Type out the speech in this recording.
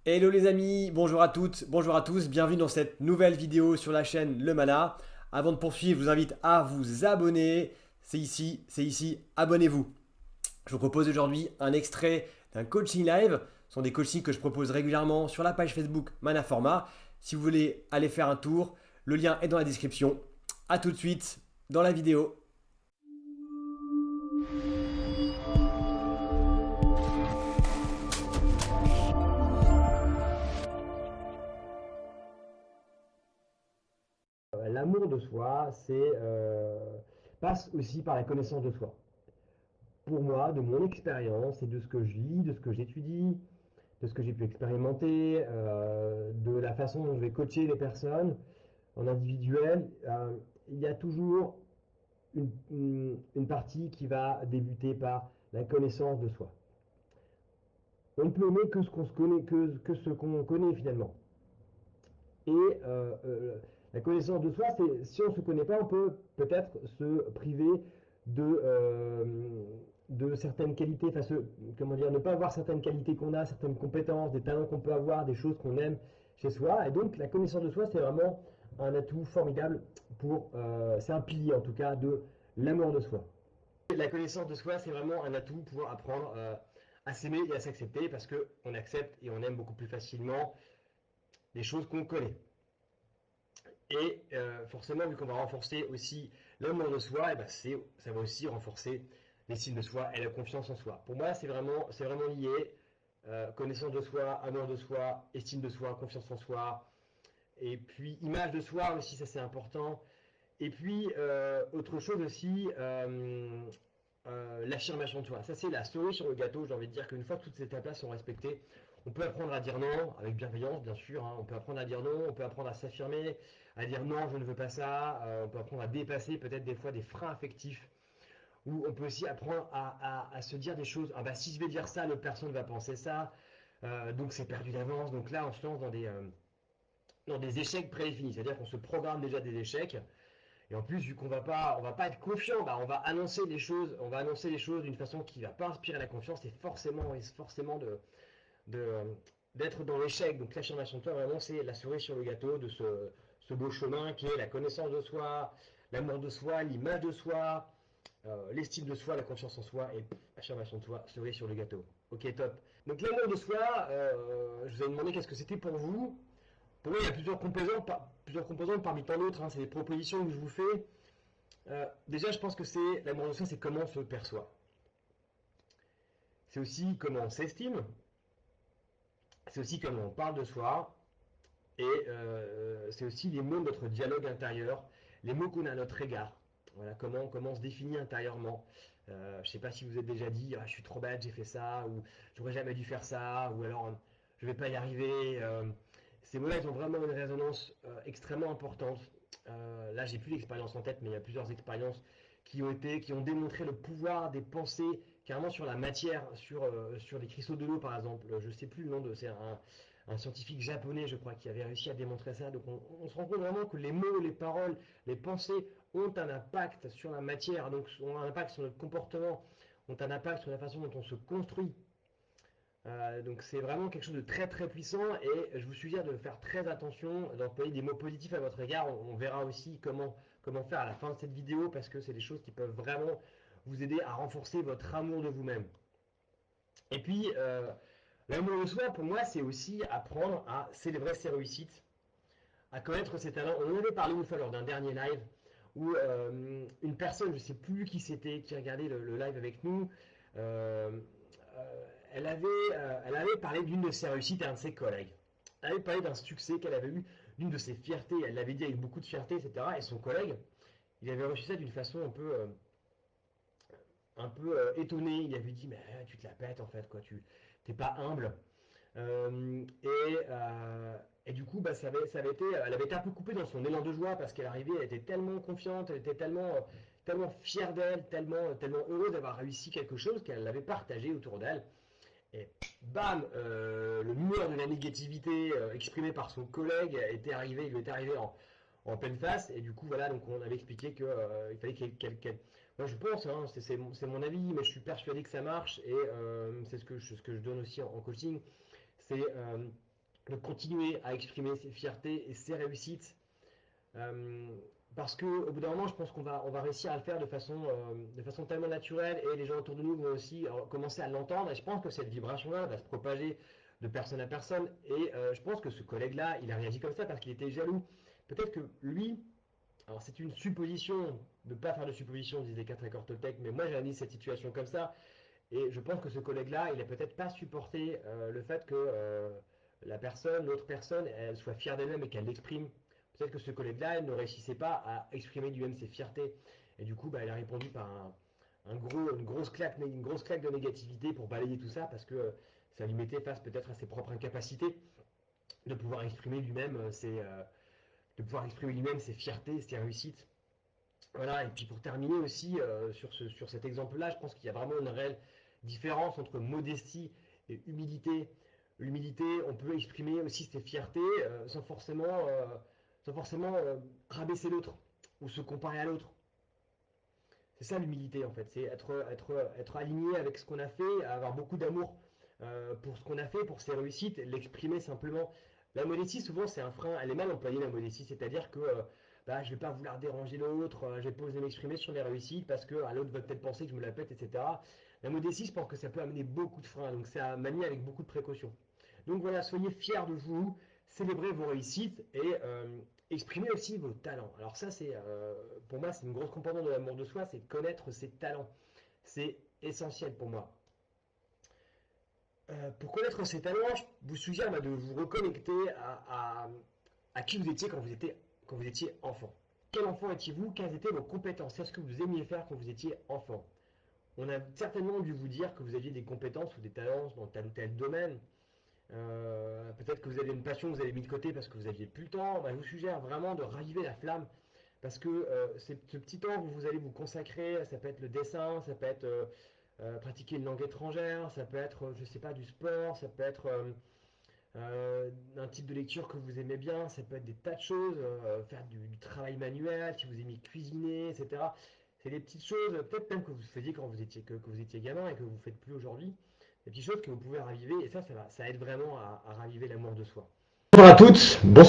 Hello les amis, bonjour à toutes, bonjour à tous, bienvenue dans cette nouvelle vidéo sur la chaîne Le Mana. Avant de poursuivre, je vous invite à vous abonner. C'est ici, abonnez-vous. Je vous propose aujourd'hui un extrait d'un coaching live. Ce sont des coachings que je propose régulièrement sur la page Facebook Manaforma. Si vous voulez aller faire un tour, le lien est dans la description. A tout de suite dans la vidéo. L'amour de soi, passe aussi par la connaissance de soi. Pour moi, de mon expérience et de ce que je lis, de ce que j'étudie, de ce que j'ai pu expérimenter, de la façon dont je vais coacher les personnes en individuel, il y a toujours une partie qui va débuter par la connaissance de soi. On ne peut aimer que ce qu'on se connaît, que ce qu'on connaît finalement. Et la connaissance de soi, c'est si on ne se connaît pas, on peut peut-être se priver de, euh, de certaines qualités, enfin, comment dire, ne pas avoir certaines qualités qu'on a, certaines compétences, des talents qu'on peut avoir, des choses qu'on aime chez soi. Et donc la connaissance de soi, c'est vraiment un atout formidable c'est un pilier en tout cas de l'amour de soi. La connaissance de soi, c'est vraiment un atout pour pouvoir apprendre à s'aimer et à s'accepter parce qu'on accepte et on aime beaucoup plus facilement les choses qu'on connaît. Et forcément, vu qu'on va renforcer aussi l'amour de soi, et ben ça va aussi renforcer l'estime de soi et la confiance en soi. Pour moi, c'est vraiment lié. Connaissance de soi, amour de soi, estime de soi, confiance en soi. Et puis, image de soi aussi, ça c'est important. Et puis, autre chose aussi, l'affirmation de soi. Ça, c'est la cerise sur le gâteau. J'ai envie de dire qu'une fois que toutes ces étapes-là sont respectées, on peut apprendre à dire non, avec bienveillance, bien sûr. Hein. On peut apprendre à dire non, on peut apprendre à s'affirmer, à dire non, je ne veux pas ça. On peut apprendre à dépasser peut-être des fois des freins affectifs. Ou on peut aussi apprendre à se dire des choses. Ah bah, si je vais dire ça, l'autre personne va penser ça. Donc c'est perdu d'avance. Donc là, on se lance dans des échecs prédéfinis. C'est-à-dire qu'on se programme déjà des échecs. Et en plus, vu qu'on on va pas être confiant, bah, on va annoncer les choses d'une façon qui va pas inspirer la confiance et forcément de, d'être dans l'échec. Donc l'affirmation de toi, vraiment, c'est la cerise sur le gâteau de ce beau chemin qui est la connaissance de soi, l'amour de soi, l'image de soi, l'estime de soi, la confiance en soi et affirmation de soi, cerise sur le gâteau. Ok, top. Donc l'amour de soi, je vous ai demandé qu'est-ce que c'était pour vous. Pour moi, il y a plusieurs composantes parmi tant d'autres. Hein. C'est des propositions que je vous fais. Déjà, je pense que c'est l'amour de soi, c'est comment on se perçoit. C'est aussi comment on s'estime. C'est aussi comment on parle de soi. Et c'est aussi les mots de notre dialogue intérieur, les mots qu'on a à notre égard. Voilà, comment on se définit intérieurement. Je ne sais pas si vous êtes déjà dit, ah, je suis trop bête, j'ai fait ça, ou j'aurais jamais dû faire ça, ou alors je ne vais pas y arriver. Ces mots-là, ils ont vraiment une résonance extrêmement importante. Là, j'ai plus l'expérience en tête, mais il y a plusieurs expériences qui ont démontré le pouvoir des pensées carrément sur la matière, sur les cristaux de l'eau par exemple. Je ne sais plus le nom c'est un scientifique japonais, je crois, qui avait réussi à démontrer ça. Donc on se rend compte vraiment que les mots, les paroles, les pensées ont un impact sur la matière, donc ont un impact sur notre comportement, ont un impact sur la façon dont on se construit. Donc c'est vraiment quelque chose de très très puissant et je vous suggère de faire très attention, d'employer des mots positifs à votre égard. On verra aussi comment faire à la fin de cette vidéo parce que c'est des choses qui peuvent vraiment vous aider à renforcer votre amour de vous-même. Et puis, l'amour de soi, pour moi, c'est aussi apprendre à célébrer ses réussites, à connaître ses talents. On en avait parlé une fois lors d'un dernier live où une personne, je ne sais plus qui c'était, qui regardait le live avec nous, euh, elle avait parlé d'une de ses réussites à un de ses collègues. Elle avait parlé d'un succès qu'elle avait eu, d'une de ses fiertés. Elle l'avait dit avec beaucoup de fierté, etc. Et son collègue, il avait reçu ça d'une façon un peu étonné. Il avait dit, mais tu te la pètes en fait, quoi. Tu t'es pas humble. Et du coup, bah, elle avait été un peu coupée dans son élan de joie parce qu'elle arrivait, elle était tellement confiante, elle était tellement fière d'elle, tellement heureuse d'avoir réussi quelque chose qu'elle l'avait partagé autour d'elle. Et bam, le mur de la négativité exprimé par son collègue il lui était arrivé en pleine face. Et du coup, voilà, donc on avait expliqué qu'il fallait moi je pense, hein, c'est mon avis, mais je suis persuadé que ça marche et c'est ce que je donne aussi en coaching. C'est de continuer à exprimer ses fiertés et ses réussites. Euh, Parce que au bout d'un moment, je pense qu'on va réussir à le faire de façon tellement naturelle et les gens autour de nous vont aussi commencer à l'entendre. Et je pense que cette vibration-là va se propager de personne à personne. Et je pense que ce collègue-là, il a réagi comme ça parce qu'il était jaloux. Peut-être que lui, alors c'est une supposition, de ne pas faire de supposition, disent les 4 accords Toltec, mais moi j'analyse cette situation comme ça. Et je pense que ce collègue-là, il n'a peut-être pas supporté le fait que l'autre personne, elle soit fière d'elle-même et qu'elle l'exprime. Peut-être que ce collègue-là, il ne réussissait pas à exprimer lui-même ses fiertés. Et du coup, bah, il a répondu par une grosse claque de négativité pour balayer tout ça parce que ça lui mettait face peut-être à ses propres incapacités de pouvoir exprimer lui-même ses fiertés, ses réussites. Voilà, et puis pour terminer aussi sur cet exemple-là, je pense qu'il y a vraiment une réelle différence entre modestie et humilité. L'humilité, on peut exprimer aussi ses fiertés sans forcément rabaisser l'autre ou se comparer à l'autre. C'est ça l'humilité en fait, c'est être aligné avec ce qu'on a fait, avoir beaucoup d'amour pour ce qu'on a fait, pour ses réussites, l'exprimer simplement. La modestie, souvent, c'est un frein, elle est mal employée la modestie, c'est-à-dire que bah, je ne vais pas vouloir déranger l'autre, je vais pas oser m'exprimer sur mes réussites parce que l'autre va peut-être penser que je me la pète, etc. La modestie, je pense que ça peut amener beaucoup de freins, donc c'est à manier avec beaucoup de précaution. Donc voilà, soyez fiers de vous, célébrez vos réussites et exprimez aussi vos talents. Alors ça, pour moi, c'est une grosse composante de l'amour de soi, c'est de connaître ses talents. C'est essentiel pour moi. Pour connaître ses talents, je vous suggère de vous reconnecter à qui vous étiez quand vous étiez enfant. Quel enfant étiez-vous? Quelles étaient vos compétences? Qu'est-ce que vous aimiez faire quand vous étiez enfant? On a certainement dû vous dire que vous aviez des compétences ou des talents dans tel ou tel domaine. Peut-être que vous avez une passion que vous avez mis de côté parce que vous n'aviez plus le temps. Bah, je vous suggère vraiment de raviver la flamme parce que ce petit temps que vous allez vous consacrer, ça peut être le dessin, ça peut être pratiquer une langue étrangère, ça peut être, je sais pas, du sport, ça peut être un type de lecture que vous aimez bien, ça peut être des tas de choses, faire du travail manuel, si vous aimez cuisiner, etc. C'est des petites choses, peut-être même que vous faisiez quand que vous étiez gamin et que vous ne faites plus aujourd'hui. Des petites choses que vous pouvez raviver et ça aide vraiment à raviver l'amour de soi. Bonjour à toutes, bonsoir.